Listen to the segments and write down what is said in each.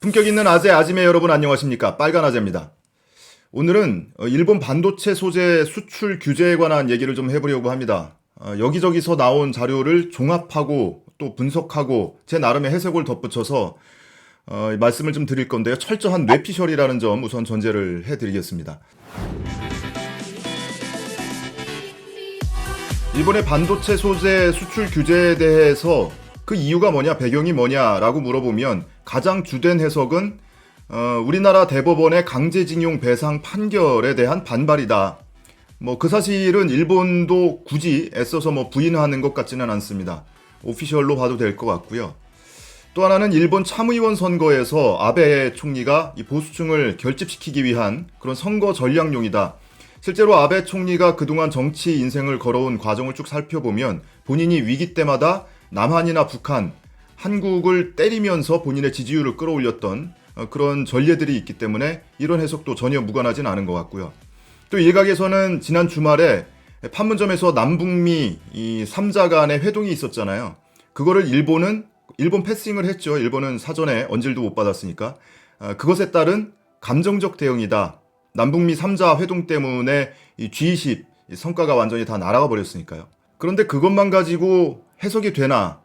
품격 있는 아재 아지매 여러분 안녕하십니까? 빨간 아재입니다. 오늘은 일본 반도체 소재 수출 규제에 관한 얘기를 좀 해보려고 합니다. 여기저기서 나온 자료를 종합하고 또 분석하고 제 나름의 해석을 덧붙여서 말씀을 좀 드릴 건데요. 철저한 뇌피셜이라는 점 우선 전제를 해드리겠습니다. 일본의 반도체 소재 수출 규제에 대해서 그 이유가 뭐냐, 배경이 뭐냐라고 물어보면 가장 주된 해석은 우리나라 대법원의 강제징용 배상 판결에 대한 반발이다. 그 사실은 일본도 굳이 애써서 부인하는 것 같지는 않습니다. 오피셜로 봐도 될 것 같고요. 또 하나는 일본 참의원 선거에서 아베 총리가 이 보수층을 결집시키기 위한 그런 선거 전략용이다. 실제로 아베 총리가 그동안 정치 인생을 걸어온 과정을 쭉 살펴보면 본인이 위기 때마다 남한이나 북한, 한국을 때리면서 본인의 지지율을 끌어올렸던 그런 전례들이 있기 때문에 이런 해석도 전혀 무관하진 않은 것 같고요. 또 일각에서는 지난 주말에 판문점에서 남북미 이 3자 간의 회동이 있었잖아요. 그거를 일본 패싱을 했죠. 일본은 사전에 언질도 못 받았으니까. 그것에 따른 감정적 대응이다. 남북미 3자 회동 때문에 이 G20 성과가 완전히 다 날아가 버렸으니까요. 그런데 그것만 가지고 해석이 되나?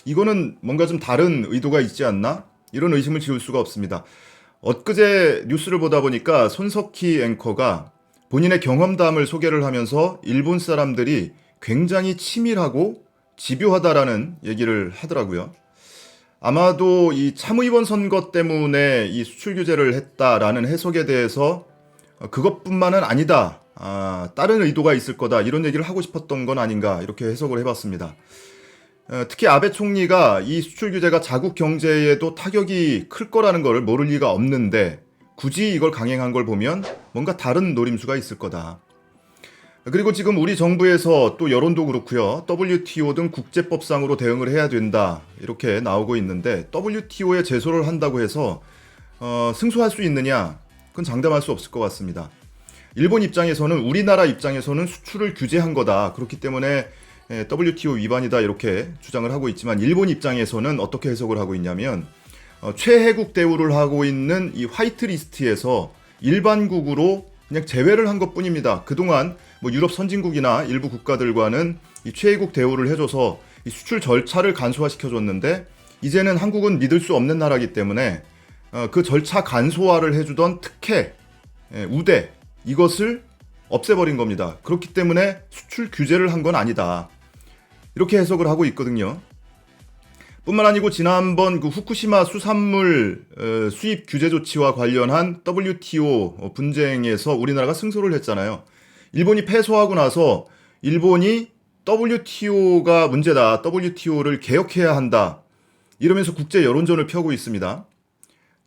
이거는 뭔가 좀 다른 의도가 있지 않나? 이런 의심을 지울 수가 없습니다. 엊그제 뉴스를 보다 보니까 손석희 앵커가 본인의 경험담을 소개를 하면서 일본 사람들이 굉장히 치밀하고 집요하다라는 얘기를 하더라고요. 아마도 이 참의원 선거 때문에 이 수출 규제를 했다라는 해석에 대해서 그것뿐만은 아니다. 다른 의도가 있을 거다. 이런 얘기를 하고 싶었던 건 아닌가. 이렇게 해석을 해봤습니다. 특히 아베 총리가 이 수출 규제가 자국 경제에도 타격이 클 거라는 걸 모를 리가 없는데 굳이 이걸 강행한 걸 보면 뭔가 다른 노림수가 있을 거다. 그리고 지금 우리 정부에서 또 여론도 그렇고요. WTO 등 국제법상으로 대응을 해야 된다. 이렇게 나오고 있는데 WTO에 제소를 한다고 해서 승소할 수 있느냐? 그건 장담할 수 없을 것 같습니다. 일본 입장에서는 우리나라 입장에서는 수출을 규제한 거다. 그렇기 때문에 WTO 위반이다 이렇게 주장을 하고 있지만 일본 입장에서는 어떻게 해석을 하고 있냐면 최혜국 대우를 하고 있는 이 화이트리스트에서 일반국으로 그냥 제외를 한 것뿐입니다. 그동안 유럽 선진국이나 일부 국가들과는 이 최혜국 대우를 해줘서 이 수출 절차를 간소화시켜줬는데 이제는 한국은 믿을 수 없는 나라이기 때문에 그 절차 간소화를 해주던 특혜, 우대 이것을 없애버린 겁니다. 그렇기 때문에 수출 규제를 한 건 아니다. 이렇게 해석을 하고 있거든요. 뿐만 아니고 지난번 그 후쿠시마 수산물 수입 규제 조치와 관련한 WTO 분쟁에서 우리나라가 승소를 했잖아요. 일본이 패소하고 나서 일본이 WTO가 문제다. WTO를 개혁해야 한다. 이러면서 국제 여론전을 펴고 있습니다.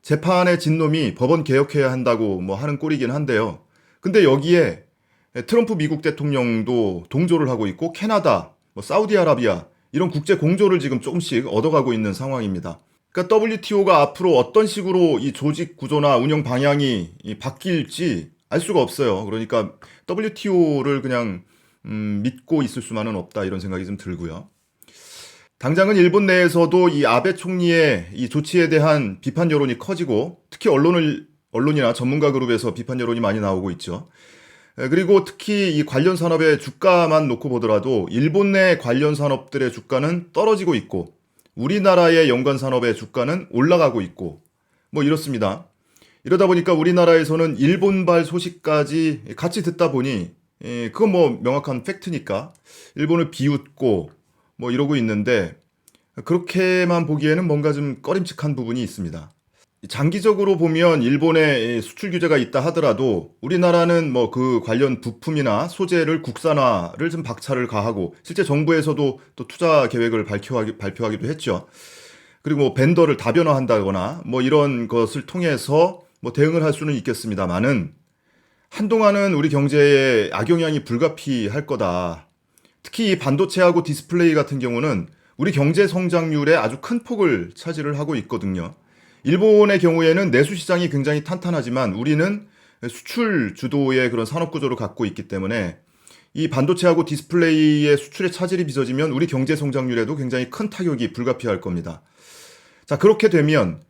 재판에 진 놈이 법원 개혁해야 한다고 하는 꼴이긴 한데요. 근데 여기에 트럼프 미국 대통령도 동조를 하고 있고 캐나다, 사우디아라비아 이런 국제 공조를 지금 조금씩 얻어가고 있는 상황입니다. 그러니까 WTO가 앞으로 어떤 식으로 이 조직 구조나 운영 방향이 바뀔지 알 수가 없어요. 그러니까 WTO를 그냥 믿고 있을 수만은 없다 이런 생각이 좀 들고요. 당장은 일본 내에서도 이 아베 총리의 이 조치에 대한 비판 여론이 커지고 특히 언론이나 전문가 그룹에서 비판 여론이 많이 나오고 있죠. 그리고 특히 이 관련 산업의 주가만 놓고 보더라도 일본 내 관련 산업들의 주가는 떨어지고 있고 우리나라의 연관 산업의 주가는 올라가고 있고 이렇습니다. 이러다 보니까 우리나라에서는 일본발 소식까지 같이 듣다 보니 그건 명확한 팩트니까 일본을 비웃고 이러고 있는데 그렇게만 보기에는 뭔가 좀 꺼림칙한 부분이 있습니다. 장기적으로 보면 일본의 수출 규제가 있다 하더라도 우리나라는 그 관련 부품이나 소재를 국산화를 좀 박차를 가하고 실제 정부에서도 또 투자 계획을 발표하기도 했죠. 그리고 벤더를 다변화한다거나 이런 것을 통해서 대응을 할 수는 있겠습니다만은 한동안은 우리 경제에 악영향이 불가피할 거다. 특히 이 반도체하고 디스플레이 같은 경우는 우리 경제 성장률에 아주 큰 폭을 차지를 하고 있거든요. 일본의 경우에는 내수 시장이 굉장히 탄탄하지만 우리는 수출 주도의 그런 산업 구조를 갖고 있기 때문에 이 반도체하고 디스플레이의 수출의 차질이 빚어지면 우리 경제 성장률에도 굉장히 큰 타격이 불가피할 겁니다. 자, 그렇게 되면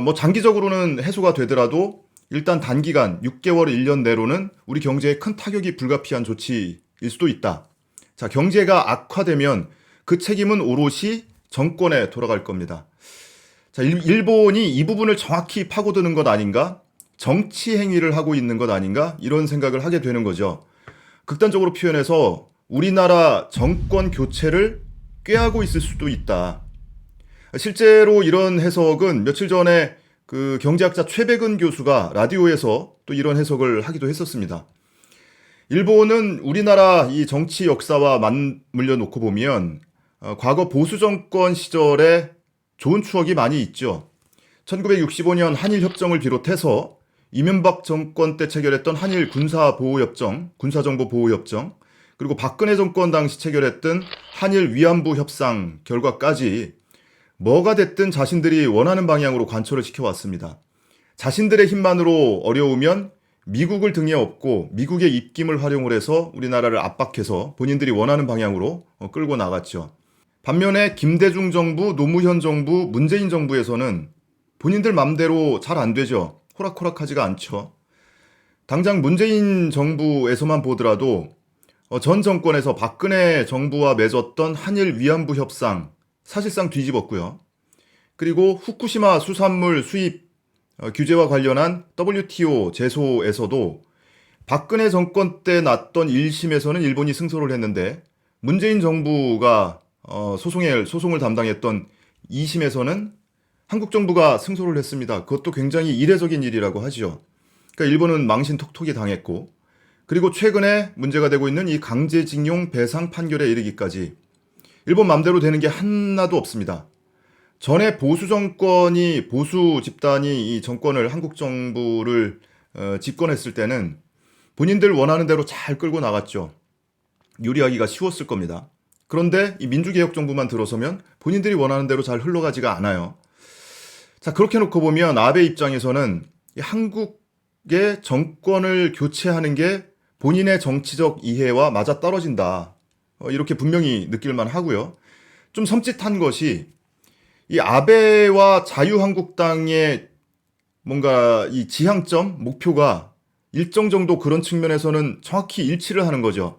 뭐 장기적으로는 해소가 되더라도 일단 단기간 6개월, 1년 내로는 우리 경제에 큰 타격이 불가피한 조치일 수도 있다. 자, 경제가 악화되면 그 책임은 오롯이 정권에 돌아갈 겁니다. 자, 일본이 이 부분을 정확히 파고드는 것 아닌가? 정치 행위를 하고 있는 것 아닌가? 이런 생각을 하게 되는 거죠. 극단적으로 표현해서 우리나라 정권 교체를 꾀하고 있을 수도 있다. 실제로 이런 해석은 며칠 전에 그 경제학자 최백은 교수가 라디오에서 또 이런 해석을 하기도 했었습니다. 일본은 우리나라 이 정치 역사와 맞물려 놓고 보면 과거 보수 정권 시절에 좋은 추억이 많이 있죠. 1965년 한일협정을 비롯해서 이명박 정권 때 체결했던 한일 군사보호협정, 군사정보보호협정, 그리고 박근혜 정권 당시 체결했던 한일 위안부 협상 결과까지 뭐가 됐든 자신들이 원하는 방향으로 관철을 시켜왔습니다. 자신들의 힘만으로 어려우면 미국을 등에 업고 미국의 입김을 활용을 해서 우리나라를 압박해서 본인들이 원하는 방향으로 끌고 나갔죠. 반면에 김대중 정부, 노무현 정부, 문재인 정부에서는 본인들 맘대로 잘 안 되죠. 호락호락하지가 않죠. 당장 문재인 정부에서만 보더라도 전 정권에서 박근혜 정부와 맺었던 한일 위안부 협상 사실상 뒤집었고요. 그리고 후쿠시마 수산물 수입 규제와 관련한 WTO 제소에서도 박근혜 정권 때 났던 1심에서는 일본이 승소를 했는데 문재인 정부가 소송을 담당했던 2심에서는 한국 정부가 승소를 했습니다. 그것도 굉장히 이례적인 일이라고 하죠. 그러니까 일본은 망신 톡톡히 당했고, 그리고 최근에 문제가 되고 있는 이 강제징용 배상 판결에 이르기까지 일본 맘대로 되는 게 하나도 없습니다. 전에 보수 집단이 이 정권을, 한국 정부를 집권했을 때는 본인들 원하는 대로 잘 끌고 나갔죠. 유리하기가 쉬웠을 겁니다. 그런데 이 민주개혁 정부만 들어서면 본인들이 원하는 대로 잘 흘러가지가 않아요. 자, 그렇게 놓고 보면 아베 입장에서는 한국의 정권을 교체하는 게 본인의 정치적 이해와 맞아떨어진다. 이렇게 분명히 느낄만 하고요. 좀 섬찟한 것이 이 아베와 자유한국당의 뭔가 이 지향점, 목표가 일정 정도 그런 측면에서는 정확히 일치를 하는 거죠.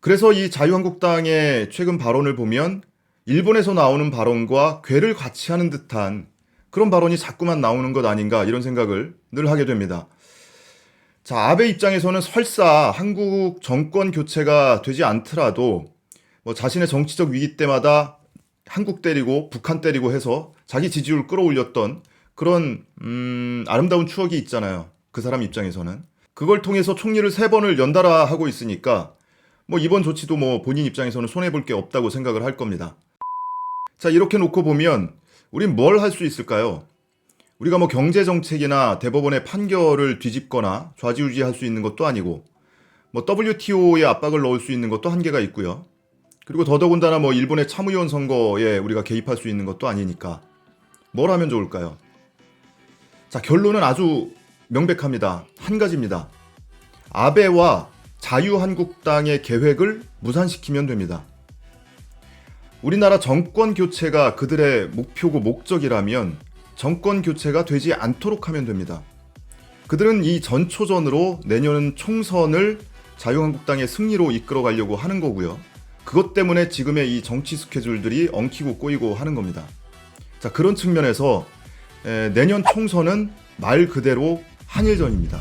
그래서 이 자유한국당의 최근 발언을 보면 일본에서 나오는 발언과 궤를 같이 하는 듯한 그런 발언이 자꾸만 나오는 것 아닌가, 이런 생각을 늘 하게 됩니다. 자, 아베 입장에서는 설사 한국 정권 교체가 되지 않더라도 뭐 자신의 정치적 위기 때마다 한국 때리고 북한 때리고 해서 자기 지지율 끌어올렸던 그런 아름다운 추억이 있잖아요. 그 사람 입장에서는. 그걸 통해서 총리를 3번을 연달아 하고 있으니까 뭐 이번 조치도 뭐 본인 입장에서는 손해볼 게 없다고 생각을 할 겁니다. 자, 이렇게 놓고 보면 우린 뭘 할 수 있을까요? 우리가 뭐 경제정책이나 대법원의 판결을 뒤집거나 좌지우지할 수 있는 것도 아니고, 뭐 WTO에 압박을 넣을 수 있는 것도 한계가 있고요. 그리고 더더군다나 뭐 일본의 참의원 선거에 우리가 개입할 수 있는 것도 아니니까 뭘 하면 좋을까요? 자, 결론은 아주 명백합니다. 한 가지입니다. 아베와 자유한국당의 계획을 무산시키면 됩니다. 우리나라 정권 교체가 그들의 목표고 목적이라면 정권 교체가 되지 않도록 하면 됩니다. 그들은 이 전초전으로 내년 총선을 자유한국당의 승리로 이끌어 가려고 하는 거고요. 그것 때문에 지금의 이 정치 스케줄들이 엉키고 꼬이고 하는 겁니다. 자, 그런 측면에서 내년 총선은 말 그대로 한일전입니다.